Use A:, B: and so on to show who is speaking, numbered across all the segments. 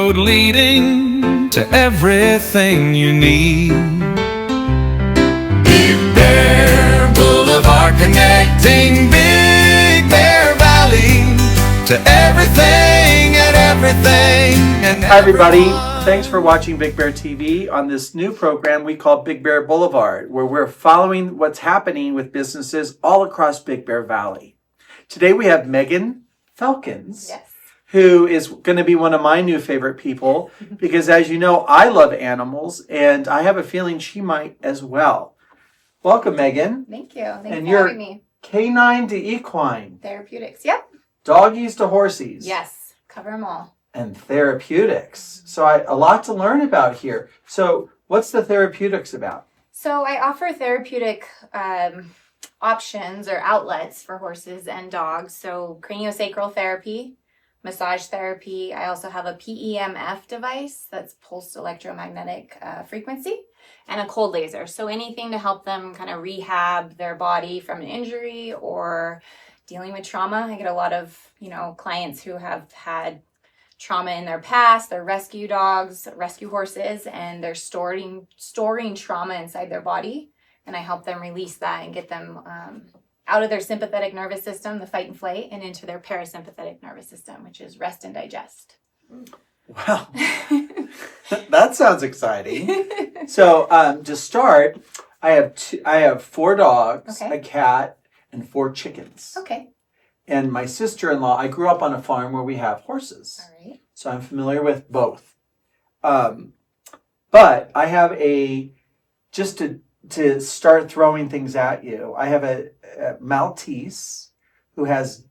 A: road leading to everything you need. Big Bear Boulevard, connecting Big Bear Valley to everything and everything and
B: Hi everybody, thanks for watching Big Bear TV on this new program we call Big Bear Boulevard, where we're following what's happening with businesses all across Big Bear Valley. Today we have Megan Felkins, who is going to be one of my new favorite people because, as you know, I love animals and I have a feeling she might as well. Welcome, Megan.
C: Thank you. Thanks
B: and
C: for
B: you're
C: having me.
B: Canine to Equine.
C: Therapeutics. Yep.
B: Doggies to horsies.
C: Yes. Cover them all.
B: And therapeutics. So a lot to learn about here. So what's the therapeutics about?
C: So I offer therapeutic options or outlets for horses and dogs. So craniosacral therapy, massage therapy. I also have a PEMF device, that's pulsed electromagnetic frequency, and a cold laser. So anything to help them kind of rehab their body from an injury or dealing with trauma. I get a lot of, clients who have had trauma in their past. They're rescue dogs, rescue horses, and they're storing trauma inside their body. And I help them release that and get them out of their sympathetic nervous system, the fight and flight, and into their parasympathetic nervous system, which is rest and digest.
B: Wow, that sounds exciting. So to start, I have 4 dogs, a cat, and 4 chickens.
C: Okay.
B: And my sister-in-law, I grew up on a farm where we have horses.
C: All right.
B: So I'm familiar with both. But I have just to start throwing things at you, I have a Maltese who has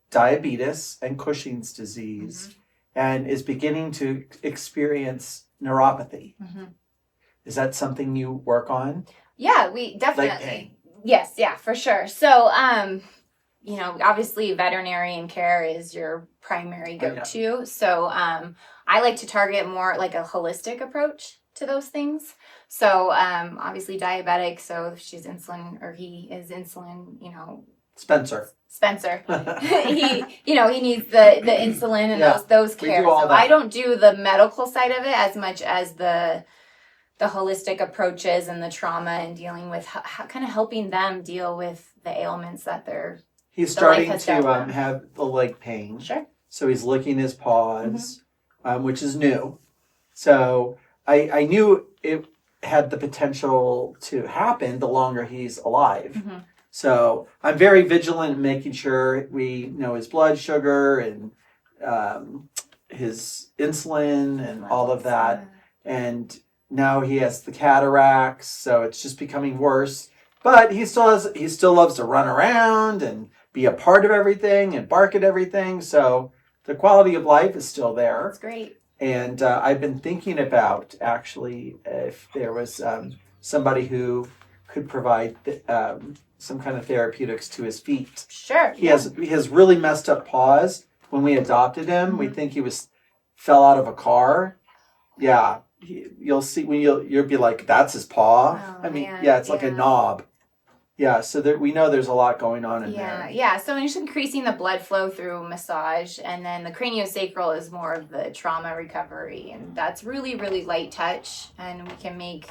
B: diabetes and Cushing's disease and is beginning to experience neuropathy. Is that something you work on?
C: Yeah, we definitely.
B: Like pain?
C: Yes, yeah, for sure. So, obviously veterinarian care is your primary go-to.
B: Oh, yeah.
C: So, I like to target more like a holistic approach to those things. So, obviously diabetic. So if she's insulin or he is insulin, Spencer. he needs the insulin and those cares. So I don't do the medical side of it as much as the holistic approaches and the trauma and dealing with kind of helping them deal with the ailments that
B: he's starting to have the leg pain.
C: Sure.
B: So he's licking his paws, which is new. So I knew it had the potential to happen the longer he's alive. So I'm very vigilant in making sure we know his blood sugar and his insulin and all of that. And now he has the cataracts, so it's just becoming worse. But he still loves to run around and be a part of everything and bark at everything. So the quality of life is still there.
C: That's great.
B: And I've been thinking about actually if there was somebody who could provide some kind of therapeutics to his feet.
C: Sure.
B: He has really messed up paws. When we adopted him, we think he fell out of a car. Yeah. You'll see when you'll be like, that's his paw.
C: Oh,
B: I mean,
C: man.
B: it's like a knob. Yeah, so we know there's a lot going on in there.
C: Yeah. So we're just increasing the blood flow through massage, and then the craniosacral is more of the trauma recovery, and that's really, really light touch, and we can make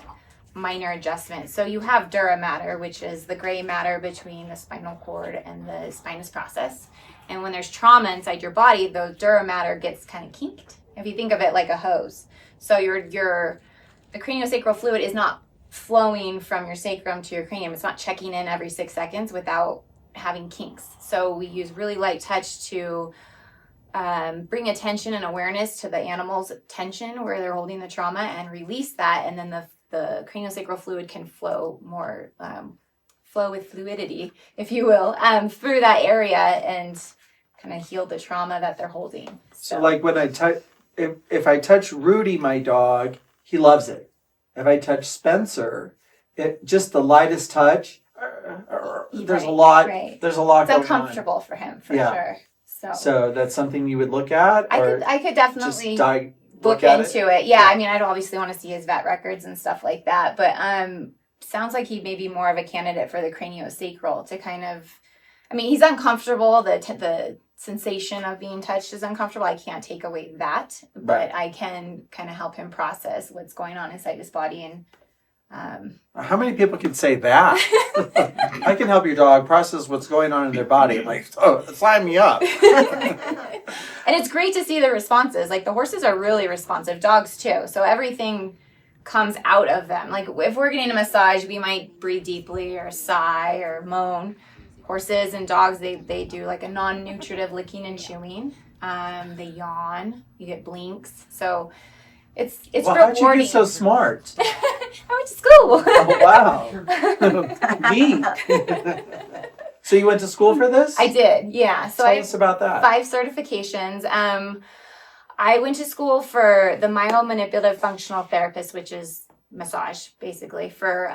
C: minor adjustments. So you have dura mater, which is the gray matter between the spinal cord and the spinous process. And when there's trauma inside your body, the dura mater gets kind of kinked. If you think of it like a hose. So the craniosacral fluid is not flowing from your sacrum to your cranium. It's not checking in every 6 seconds without having kinks. So we use really light touch to bring attention and awareness to the animal's tension where they're holding the trauma and release that. And then the craniosacral fluid can flow more, flow with fluidity, if you will, through that area and kind of heal the trauma that they're holding.
B: So like when I if I touch Rudy, my dog, he loves it. If I touch Spencer, just the lightest touch, there's a lot. Right. There's a lot going on.
C: It's uncomfortable for him, for sure.
B: So that's something you would look at.
C: I could definitely look into it.
B: Yeah,
C: I mean, I'd obviously want to see his vet records and stuff like that. But sounds like he may be more of a candidate for the craniosacral to kind of. I mean, he's uncomfortable. The sensation of being touched is uncomfortable. I can't take away that, but I can kind of help him process what's going on inside his body. And
B: how many people can say that? I can help your dog process what's going on in their body. I'm like, oh, sign me up.
C: And it's great to see the responses. Like the horses are really responsive, dogs too. So everything comes out of them. Like if we're getting a massage, we might breathe deeply or sigh or moan. Horses and dogs, they do like a non-nutritive licking and chewing. They yawn. You get blinks. So it's
B: well,
C: rewarding.
B: How'd you get so smart?
C: I went to school.
B: Oh, wow. Neat. So you went to school for this?
C: I did, yeah. So
B: Tell us about that.
C: 5 certifications. I went to school for the myomanipulative functional therapist, which is massage, basically, for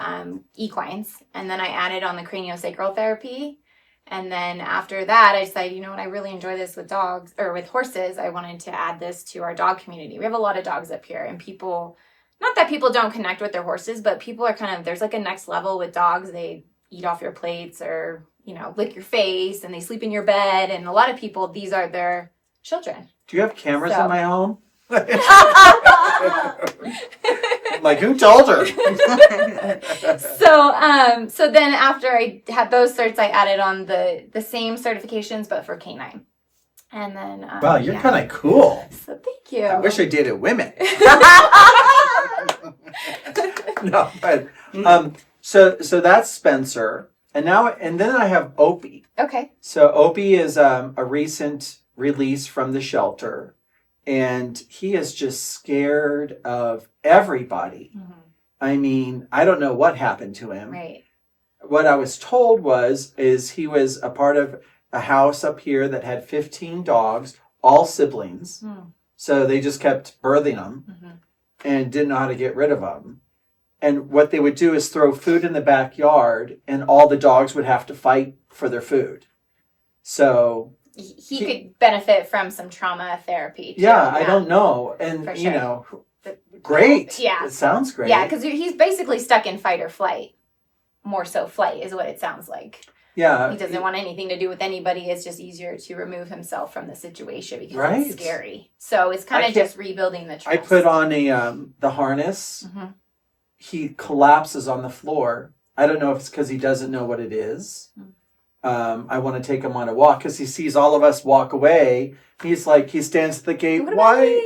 C: equines. And then I added on the craniosacral therapy. And then after that, I decided, you know what, I really enjoy this with dogs, or with horses. I wanted to add this to our dog community. We have a lot of dogs up here, and people, not that people don't connect with their horses, but people are kind of, there's like a next level with dogs. They eat off your plates or, you know, lick your face, and they sleep in your bed. And a lot of people, these are their children.
B: Do you have cameras in my home? Like, who told her?
C: So then after I had those certs, I added on the same certifications, but for canine. And then
B: wow, you're kind of cool.
C: So thank you.
B: I wish I dated women. No, but so that's Spencer, and then I have Opie.
C: Okay.
B: So Opie is a recent release from the shelter, and he is just scared of everybody. Mm-hmm. I mean, I don't know what happened to him.
C: Right.
B: What I was told is he was a part of a house up here that had 15 dogs, all siblings. Mm. So they just kept birthing them and didn't know how to get rid of them. And what they would do is throw food in the backyard, and all the dogs would have to fight for their food. So
C: he could benefit from some trauma therapy too.
B: Yeah, I don't know. And,
C: sure.
B: you know, great.
C: Yeah.
B: It sounds great.
C: Yeah, because he's basically stuck in fight or flight. More so flight is what it sounds like.
B: Yeah.
C: He doesn't want anything to do with anybody. It's just easier to remove himself from the situation because it's scary. So it's kind of just rebuilding the trust.
B: I put on the harness. Mm-hmm. He collapses on the floor. I don't know if it's because he doesn't know what it is. I want to take him on a walk because he sees all of us walk away. He's like, he stands at the gate. Why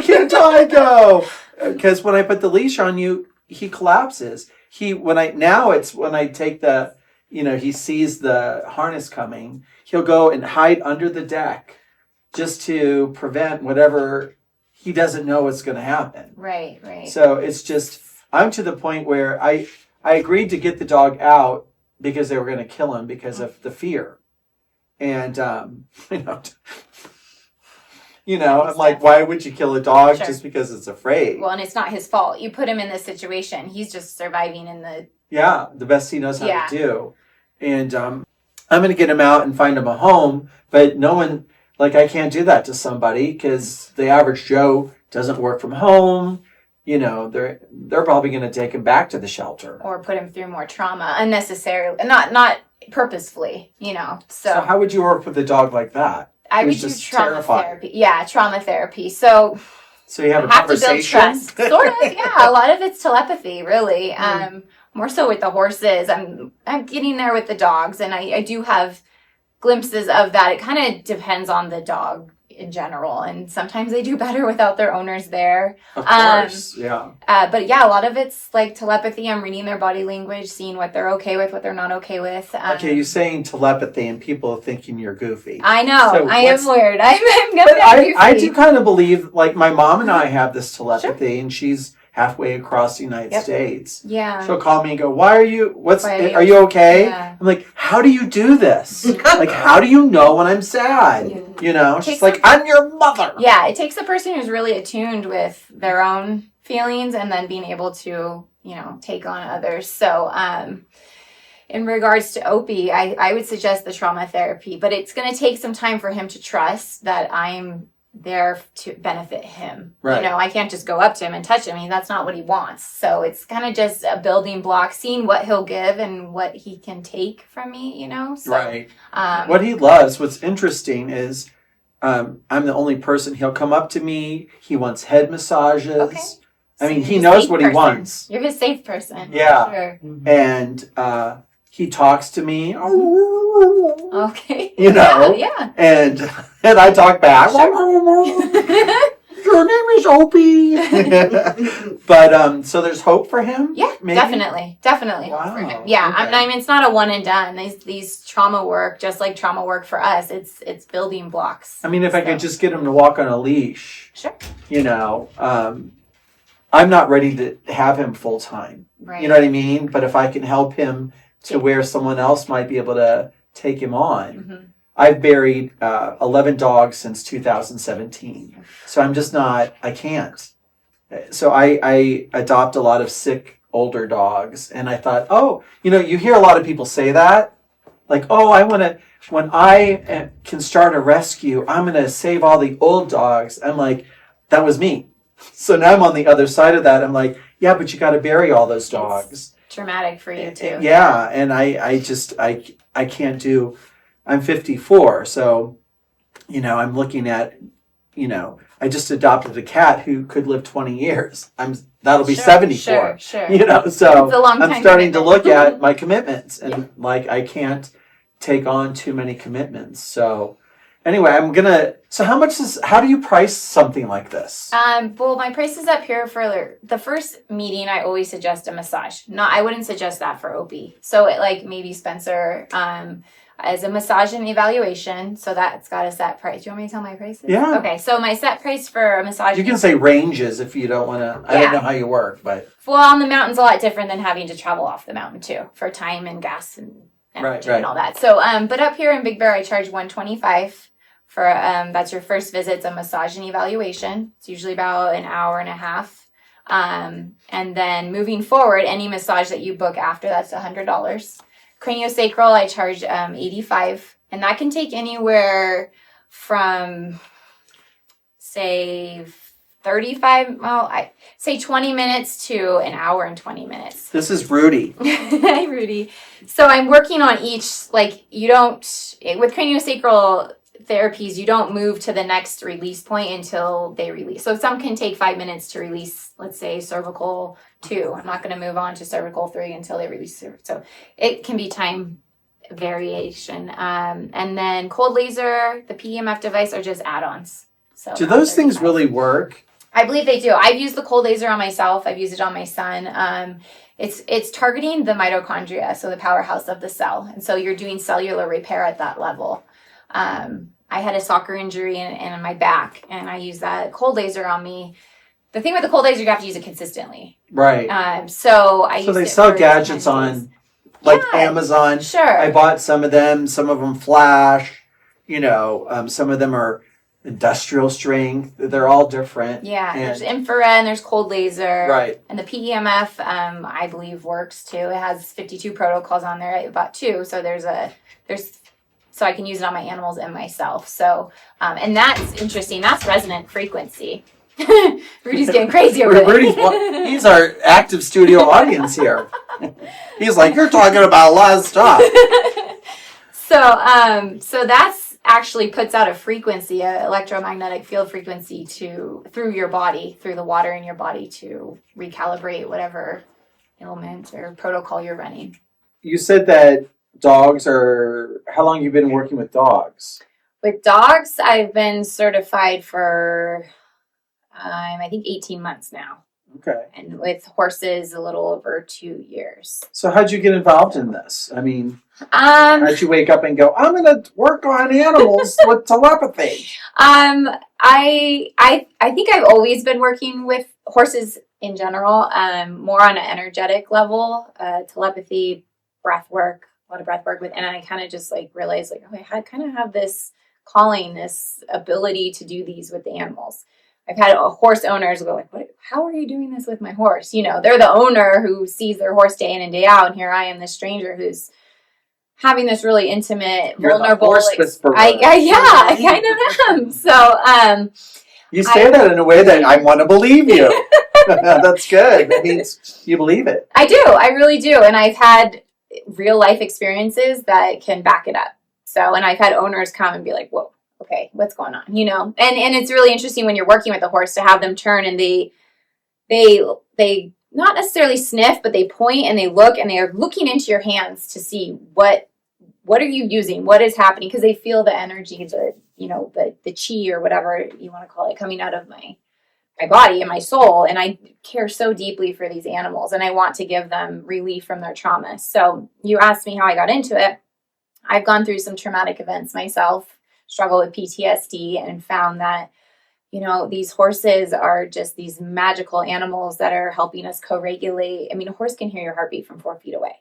B: can't I go? Because when I put the leash on you, he collapses. When I take the, you know, he sees the harness coming, he'll go and hide under the deck just to prevent whatever, he doesn't know what's going to happen.
C: Right, right.
B: So it's just, I'm to the point where I agreed to get the dog out because they were going to kill him because of the fear. And, I'm like, why would you kill a dog just because it's afraid?
C: Well, and it's not his fault. You put him in this situation. He's just surviving in the...
B: Yeah, the best he knows how to do. And I'm going to get him out and find him a home. But no one, I can't do that to somebody because the average Joe doesn't work from home. You know, they're probably going to take him back to the shelter.
C: Or put him through more trauma unnecessarily, not purposefully, you know. So
B: how would you work with a dog like that?
C: I would do trauma therapy. Yeah, trauma therapy. So
B: you have a conversation?
C: To build trust. Sort of, yeah. A lot of it's telepathy, really. More so with the horses. I'm getting there with the dogs, and I do have glimpses of that. It kind of depends on the dog in general, and sometimes they do better without their owners there.
B: Of course, yeah.
C: But yeah, a lot of it's like telepathy. I'm reading their body language, seeing what they're okay with, what they're not okay with.
B: Okay, you're saying telepathy, and people are thinking you're goofy.
C: I know. So I am weird. I'm goofy.
B: I do kind of believe, my mom and I have this telepathy, and she's halfway across the United States.
C: Yeah.
B: She'll call me and go, are you okay? Yeah. I'm like, how do you do this? How do you know when I'm sad? Yeah. You know, she's like, I'm your mother.
C: Yeah, it takes a person who's really attuned with their own feelings and then being able to, take on others. So, in regards to Opie, I would suggest the trauma therapy, but it's going to take some time for him to trust that I'm there to benefit him.
B: Right.
C: You know, I can't just go up to him and touch him. I mean, that's not what he wants. So it's kind of just a building block, seeing what he'll give and what he can take from me, you know? So,
B: Right. What he loves, what's interesting is I'm the only person, he'll come up to me. He wants head massages.
C: Okay.
B: I mean,
C: So
B: he
C: you're
B: knows
C: safe
B: what he
C: person.
B: wants.
C: You're his safe person.
B: Yeah.
C: Sure.
B: And he talks to me.
C: Okay.
B: You know?
C: Yeah.
B: And I talk back.
C: Sure.
B: Your name is Opie. But so there's hope for him?
C: Yeah,
B: maybe?
C: definitely.
B: Wow,
C: For him. Yeah,
B: okay.
C: I mean, it's not a one and done. These trauma work, just like trauma work for us, it's building blocks.
B: I mean, if I could just get him to walk on a leash,
C: Sure.
B: you know, I'm not ready to have him full time.
C: Right.
B: You know what I mean? But if I can help him to where someone else might be able to take him on.
C: Mm-hmm.
B: I've buried 11 dogs since 2017. So I'm just not, I can't. So I adopt a lot of sick older dogs. And I thought, oh, you know, you hear a lot of people say that. Like, oh, when I can start a rescue, I'm going to save all the old dogs. I'm like, that was me. So now I'm on the other side of that. I'm like, yeah, but you got to bury all those dogs.
C: It's traumatic for you too.
B: Yeah. And I can't do, I'm 54. So, you know, I'm looking at, you know, I just adopted a cat who could live 20 years. That'll be 74.
C: Sure.
B: You know, so
C: It's a long
B: I'm
C: time
B: starting to
C: commitment.
B: look at my commitments and
C: Yeah.
B: like I can't take on too many commitments. So anyway, how do you price something like this?
C: Well, my price is up here for the first meeting. I always suggest a massage. I wouldn't suggest that for OP. So maybe Spencer, as a massage and evaluation. So that's got a set price. Do you want me to tell my prices?
B: Yeah.
C: Okay. So my set price for a massage.
B: You can say ranges if you don't want to. I don't know how you work, but.
C: Well, on the mountain's a lot different than having to travel off the mountain too, for time and gas and energy
B: Right.
C: and all that. So, but up here in Big Bear, I charge $125 for that's your first visit. It's a massage and evaluation. It's usually about an hour and a half. And then moving forward, any massage that you book after, that's $100. Craniosacral, I charge $85, and that can take anywhere from, say, 35, well, I say 20 minutes to an hour and 20 minutes.
B: This is Rudy.
C: Hi, Rudy. So I'm working on each, with craniosacral therapies, you don't move to the next release point until they release. So some can take 5 minutes to release, let's say, cervical 2. I'm not going to move on to cervical 3 until they release. So it can be time variation. And then cold laser, the PEMF device are just add-ons. So
B: Do those things really work?
C: I believe they do. I've used the cold laser on myself. I've used it on my son. It's targeting the mitochondria, so the powerhouse of the cell. And so you're doing cellular repair at that level. I had a soccer injury in my back, and I used that cold laser on me. The thing with the cold laser, you have to use it consistently.
B: Right.
C: So
B: they sell gadgets on Amazon.
C: Sure.
B: I bought some of them. Some of them flash. You know, some of them are industrial strength. They're all different.
C: Yeah, there's infrared and there's cold laser.
B: Right.
C: And the PEMF, I believe, works too. It has 52 protocols on there. I bought 2, so so I can use it on my animals and myself. So, and that's interesting. That's resonant frequency. Rudy's getting crazy over there.
B: He's our active studio audience here. He's like, you're talking about a lot of stuff.
C: So that's actually puts out a frequency, an electromagnetic field frequency through your body, through the water in your body to recalibrate whatever ailment or protocol you're running.
B: You said that how long have you been working with dogs?
C: With dogs, I've been certified for, I think 18 months now.
B: Okay.
C: And with horses, a little over 2 years.
B: So how'd you get involved in this? I mean, how'd you wake up and go, I'm going to work on animals with telepathy?
C: I think I've always been working with horses in general, more on an energetic level, telepathy, breath work, a lot of breath work and I kind of just realized I kind of have this calling, this ability to do these with the animals. I've had horse owners go how are you doing this with my horse? You know, they're the owner who sees their horse day in and day out. And here I am, this stranger who's having this really intimate,
B: You're the
C: vulnerable.
B: horse whisperer.
C: I kind of am. So,
B: you say that in a way that I want to believe you. That's good. That means you believe it.
C: I do. I really do. And I've had real life experiences that can back it up. So, and I've had owners come and be like, whoa, okay, what's going on? And it's really interesting when you're working with a horse to have them turn and they not necessarily sniff, but they point and they look and they are looking into your hands to see what are you using? What is happening? Because they feel the energy, the chi or whatever you want to call it coming out of my body and my soul. And I care so deeply for these animals and I want to give them relief from their trauma. So you asked me how I got into it. I've gone through some traumatic events myself, struggled with PTSD, and found that, these horses are just these magical animals that are helping us co-regulate. I mean, a horse can hear your heartbeat from 4 feet away.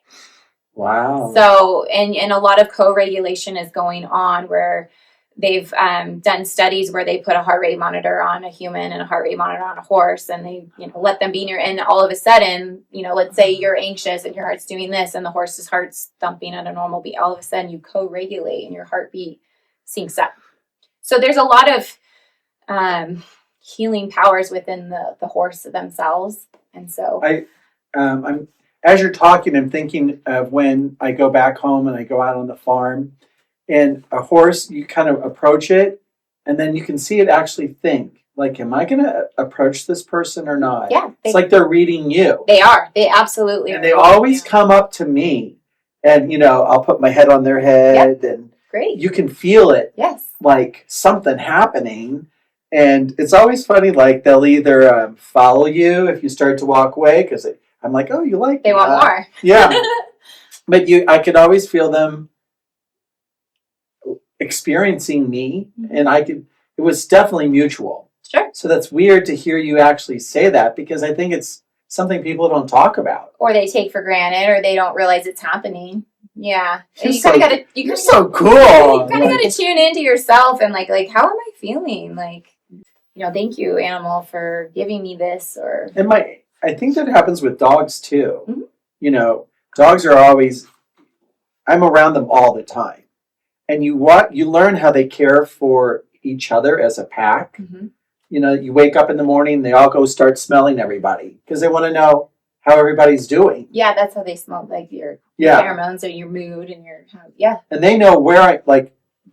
B: Wow.
C: So, and a lot of co-regulation is going on where they've done studies where they put a heart rate monitor on a human and a heart rate monitor on a horse, and they, let them be near, and all of a sudden, let's say you're anxious and your heart's doing this and the horse's heart's thumping at a normal beat. All of a sudden you co-regulate and your heartbeat syncs up. So there's a lot of healing powers within the horse themselves. And so
B: I'm as you're talking, I'm thinking of when I go back home and I go out on the farm, and a horse, you kind of approach it, and then you can see it actually think, like, am I going to approach this person or not?
C: Yeah.
B: It's like they're reading you.
C: They are. They absolutely are.
B: And they always come up to me, and, I'll put my head on their head, and
C: great.
B: You can feel it.
C: Yes.
B: Like something happening. And it's always funny, like they'll either follow you if you start to walk away, because I'm like, oh, you like
C: they
B: me,
C: want more.
B: Yeah. But I could always feel them experiencing me, and it was definitely mutual.
C: Sure.
B: So that's weird to hear you actually say that, because I think it's something people don't talk about.
C: Or they take for granted, or they don't realize it's happening. Yeah.
B: You're
C: so
B: cool.
C: You kind of got to tune into yourself and like, how am I feeling? Like, thank you, animal, for giving me this. Or
B: I think that happens with dogs too.
C: Mm-hmm.
B: Dogs are always, I'm around them all the time. And you learn how they care for each other as a pack.
C: Mm-hmm.
B: You wake up in the morning, they all go start smelling everybody because they want to know how everybody's doing.
C: Yeah, that's how they smell, like your pheromones or your mood and your,
B: And they know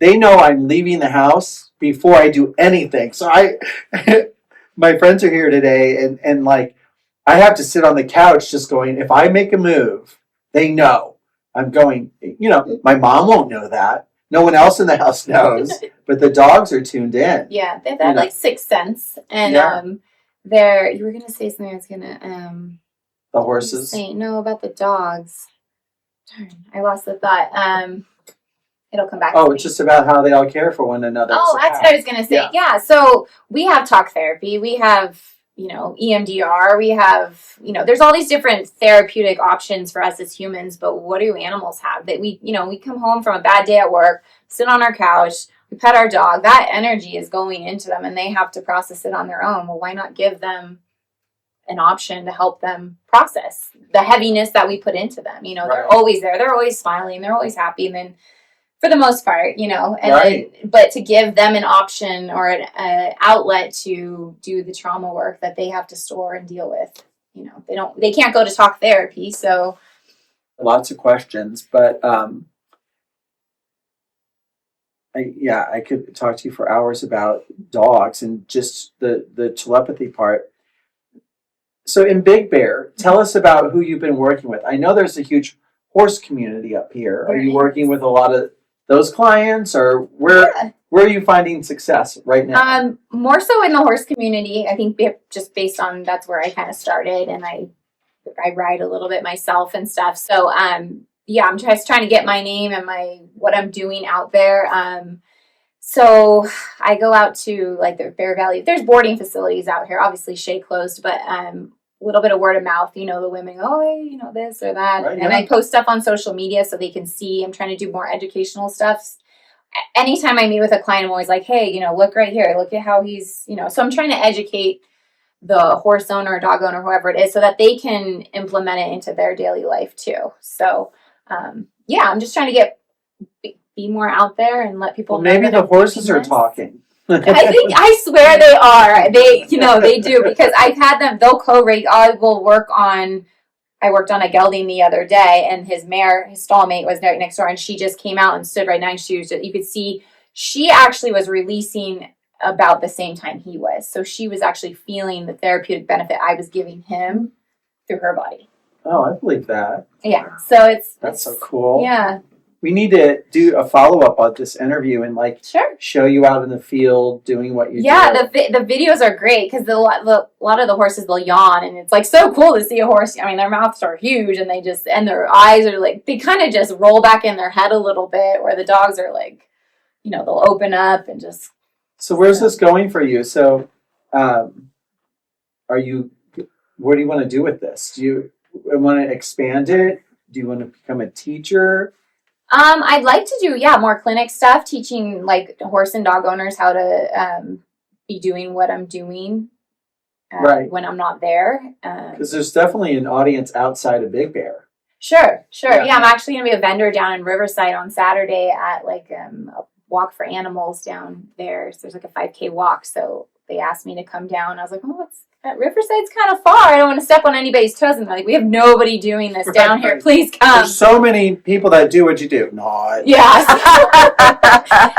B: they know I'm leaving the house before I do anything. So my friends are here today, and like, I have to sit on the couch just going, if I make a move, they know I'm going, my mom won't know that. No one else in the house knows, but the dogs are tuned in.
C: Yeah, they've had like sixth sense. And you were going to say something I was going to...
B: the horses?
C: No, about the dogs. Darn, I lost the thought. It'll come back.
B: It's just about how they all care for one another.
C: Oh, that's what I was going to say. Yeah, so we have talk therapy. We have, EMDR. We have, there's all these different therapeutic options for us as humans, but what do animals have? That we come home from a bad day at work, sit on our couch, we pet our dog. That energy is going into them and they have to process it on their own. Well, why not give them an option to help them process the heaviness that we put into them? They're always there. They're always smiling. They're always happy. And then for the most part, but to give them an option or an outlet to do the trauma work that they have to store and deal with. They can't go to talk therapy. So
B: lots of questions, but I could talk to you for hours about dogs and just the telepathy part. So in Big Bear, tell us about who you've been working with. I know there's a huge horse community up here. Are you working with a lot of those clients, or where are you finding success right now?
C: More so in the horse community. I think just based on that's where I kind of started, and I ride a little bit myself and stuff. So I'm just trying to get my name and what I'm doing out there. So I go out to like the Bear Valley. There's boarding facilities out here. Obviously, Shea closed, but a little bit of word of mouth. The women go, oh, this or that. Right, and I post stuff on social media so they can see. I'm trying to do more educational stuff. Anytime I meet with a client, I'm always like, hey, look right here. Look at how he's, So I'm trying to educate the horse owner, dog owner, whoever it is, so that they can implement it into their daily life too. So yeah, I'm just trying to be more out there and let people
B: Well,
C: know
B: maybe
C: that
B: the
C: I'm
B: horses
C: doing
B: are
C: this.
B: talking.
C: I swear they are. They do, because I've had them, they'll co-rate. I worked on a gelding the other day, and his stallmate was right next door, and she just came out and stood right next to you. You could see she actually was releasing about the same time he was. So she was actually feeling the therapeutic benefit I was giving him through her body.
B: Oh, I believe that.
C: Yeah. So
B: That's so cool.
C: Yeah.
B: We need to do a follow-up on this interview and
C: Sure.
B: show you out in the field doing what you do.
C: The videos are great because a lot of the horses, they'll yawn, and it's like so cool to see a horse. I mean, their mouths are huge, and and their eyes are like, they kind of just roll back in their head a little bit, where the dogs are like, they'll open up and just.
B: So where's this going for you? So, what do you want to do with this? Do you want to expand it? Do you want to become a teacher?
C: I'd like to do, more clinic stuff, teaching like horse and dog owners how to be doing what I'm doing
B: Right.
C: when I'm not there.
B: Because there's definitely an audience outside of Big Bear.
C: Sure.
B: Yeah.
C: Yeah, I'm actually going to be a vendor down in Riverside on Saturday at like a walk for animals down there. So there's like a 5K walk. So they asked me to come down. I was like, Riverside's kind of far. I don't want to step on anybody's toes. And they're like, we have nobody doing this down here. Please come.
B: There's so many people that do what you do. Not.
C: Yeah.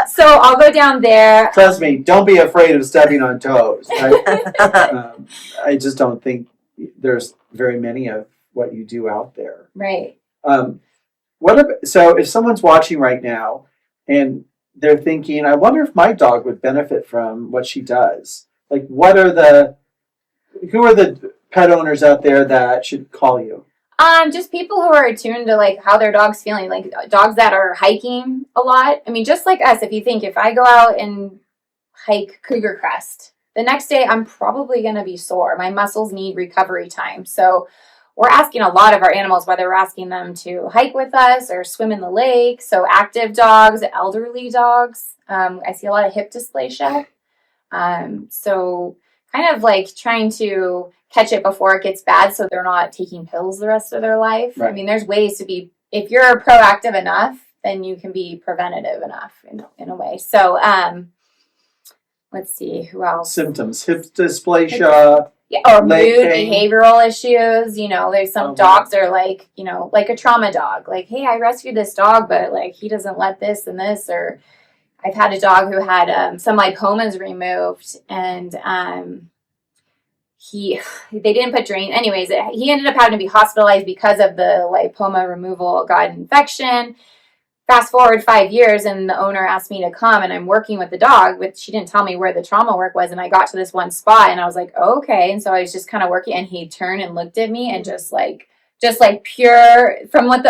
C: So I'll go down there.
B: Trust me, don't be afraid of stepping on toes. I just don't think there's very many of what you do out there.
C: Right.
B: So if someone's watching right now and they're thinking, I wonder if my dog would benefit from what she does. Like, who are the pet owners out there that should call you?
C: Just people who are attuned to like how their dog's feeling, like dogs that are hiking a lot. I mean, just like us, if I go out and hike Cougar Crest, the next day I'm probably going to be sore. My muscles need recovery time. So we're asking a lot of our animals, whether we're asking them to hike with us or swim in the lake. So active dogs, elderly dogs. I see a lot of hip dysplasia. So kind of like trying to catch it before it gets bad so they're not taking pills the rest of their life.
B: Right.
C: I mean, there's ways to be, if you're proactive enough, then you can be preventative enough in a way. So let's see, who else?
B: Symptoms, hip dysplasia.
C: Yeah, or
B: leg
C: mood,
B: pain.
C: behavioral issues. There's some dogs are like, like a trauma dog. Like, hey, I rescued this dog, but like he doesn't let this and this. Or I've had a dog who had some lipomas removed, and they didn't put drain. Anyways, he ended up having to be hospitalized because of the lipoma removal. Got an infection. Fast forward 5 years, and the owner asked me to come, and I'm working with the dog, but she didn't tell me where the trauma work was. And I got to this one spot, and I was like, oh, okay. And so I was just kind of working, and he turned and looked at me, and just like pure, from what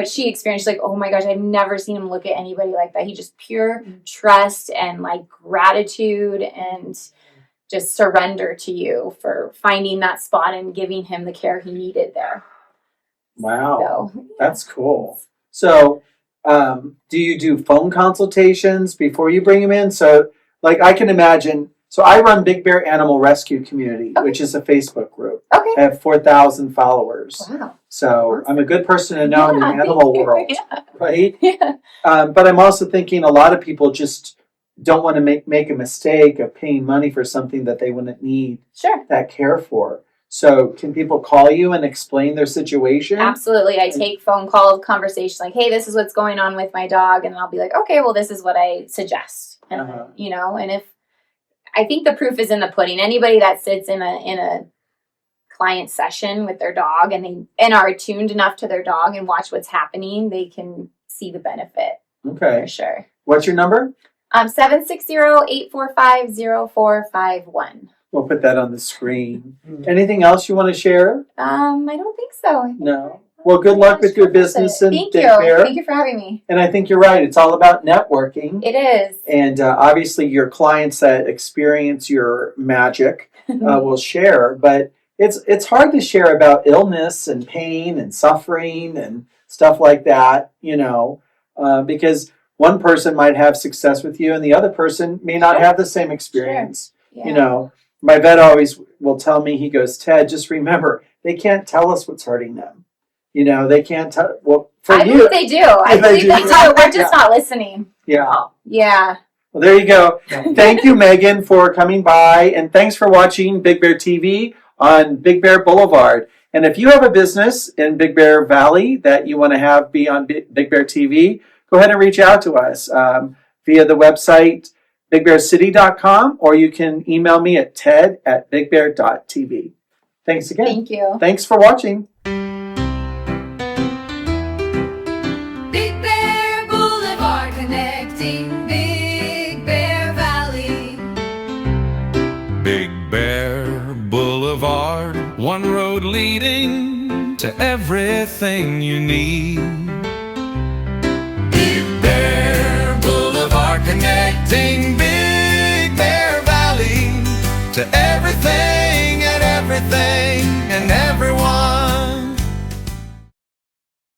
C: she experienced, like, oh my gosh, I've never seen him look at anybody like that. He just pure trust and like gratitude and just surrender to you for finding that spot and giving him the care he needed there.
B: Wow.
C: So,
B: That's cool. So, do you do phone consultations before you bring them in? So, like, I can imagine. So, I run Big Bear Animal Rescue Community, which is a Facebook group.
C: Okay.
B: I have 4,000 followers.
C: Wow.
B: So, I'm a good person to know in the animal world, right?
C: Yeah.
B: But I'm also thinking a lot of people just don't want to make a mistake of paying money for something that they wouldn't need that care for. So can people call you and explain their situation?
C: Absolutely. I take phone call conversations like, hey, this is what's going on with my dog. And I'll be like, okay, well, this is what I suggest. And, and if I think the proof is in the pudding, anybody that sits in a client session with their dog and are attuned enough to their dog and watch what's happening, they can see the benefit.
B: Okay.
C: For sure.
B: What's your number?
C: 760-845-0451.
B: We'll put that on the screen. Anything else you want to share?
C: I don't think so.
B: No. Well, good luck with your business and
C: Thank
B: Big
C: you.
B: Bear.
C: Thank you for having me.
B: And I think you're right. It's all about networking.
C: It is.
B: And obviously your clients that experience your magic will share. But it's hard to share about illness and pain and suffering and stuff like that, because one person might have success with you and the other person may not have the same experience.
C: Sure. Yeah.
B: My vet always will tell me, he goes, Ted, just remember, they can't tell us what's hurting them. You know, they can't tell. Well, for
C: I
B: you,
C: believe they do. I
B: They
C: believe
B: do.
C: they do. We're just
B: Yeah.
C: not listening.
B: yeah.
C: Yeah.
B: Well, there you go. Thank you, Megan, for coming by, and thanks for watching Big Bear TV on Big Bear Boulevard. And if you have a business in Big Bear Valley that you want to have be on Big Bear TV, go ahead and reach out to us via the website bigbearcity.com, or you can email me at ted@bigbear.tv. Thanks again.
C: Thank you.
B: Thanks for watching.
D: Big Bear Boulevard, connecting Big Bear Valley.
A: Big Bear Boulevard, one road leading to everything you need. Big Bear Boulevard, connecting Big Bear Valley to